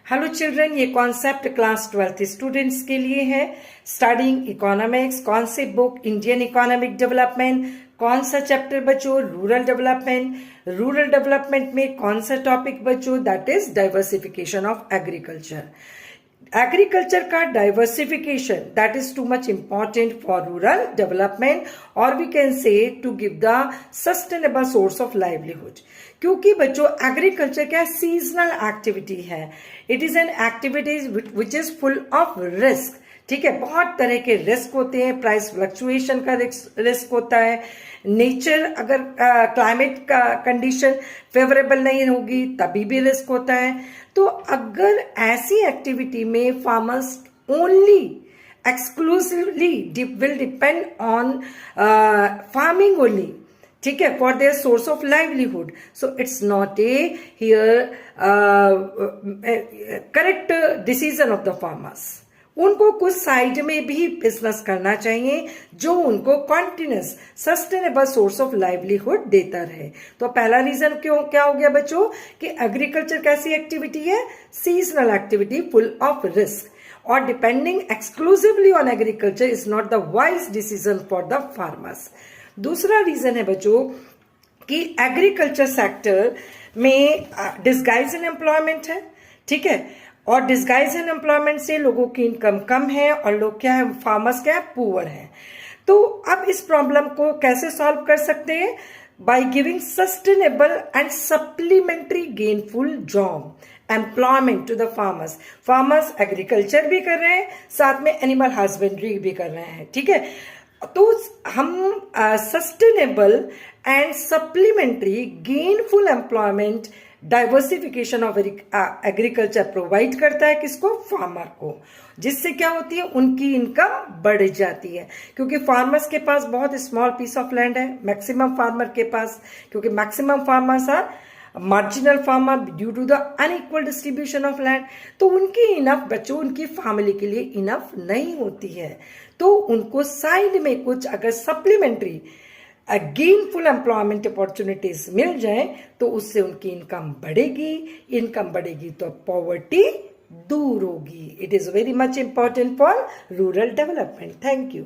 Hello children, ये concept class 12th students के लिए है। स्टडिंग इकोनॉमिक्स, कौन सी बुक? Indian economic development. कौन सा चैप्टर बच्चों? Rural development. रूरल डेवलपमेंट में कौन सा टॉपिक बच्चों? That is diversification of agriculture. Agriculture का diversification that is too much important for rural development और we can say to give the sustainable source of livelihood. क्योंकि बच्चों agriculture क्या seasonal activity है। It is an activity which is full of risk. ठीक है, बहुत तरह के रिस्क होते हैं। प्राइस फ्लक्चुएशन का रिस्क होता है। नेचर अगर क्लाइमेट का कंडीशन फेवरेबल नहीं होगी तभी भी रिस्क होता है। तो अगर ऐसी एक्टिविटी में farmers only exclusively will depend on farming only, ठीक है, for their source of livelihood, so it's not a here correct decision of the farmers. उनको कुछ साइड में भी बिजनेस करना चाहिए जो उनको continuous sustainable source of livelihood देता रहे। तो पहला रीजन क्यों क्या हो गया बच्चों कि एग्रीकल्चर कैसी एक्टिविटी है? Seasonal activity full of risk और depending exclusively on agriculture is not the wise decision for the farmers. दूसरा रीजन है बच्चों कि एग्रीकल्चर सेक्टर में डिस्गाइज इन एम्प्लॉयमेंट है। ठीक है, और डिस्गाइज इन एम्प्लॉयमेंट से लोगों की इनकम कम है और लोग क्या है, फार्मर्स क्या है, पुअर है। तो अब इस प्रॉब्लम को कैसे सॉल्व कर सकते हैं? By giving sustainable and supplementary gainful job employment to the farmers. Farmers agriculture भी कर रहे हैं, साथ में एनिमल हस्बेंड्री भी कर रहे हैं। ठीक है, तो हम sustainable and supplementary gainful employment diversification of agriculture provide करता है किसको? फार्मर को, जिससे क्या होती है, उनकी इनकम बढ़ जाती है। क्योंकि फार्मर्स के पास बहुत स्मॉल पीस ऑफ लैंड है, मैक्सिमम फार्मर के पास, क्योंकि maximum farmers are marginal farmer due to the unequal distribution of land. तो उनकी इनफ बच्चों उनकी फैमिली के लिए इनफ नहीं होती है। तो उनको साइड में कुछ अगर सप्लीमेंट्री गेनफुल एम्प्लॉयमेंट अपॉर्चुनिटीज मिल जाए तो उससे उनकी इनकम बढ़ेगी। इनकम बढ़ेगी तो पॉवर्टी दूर होगी। It is very much important for rural development. Thank you.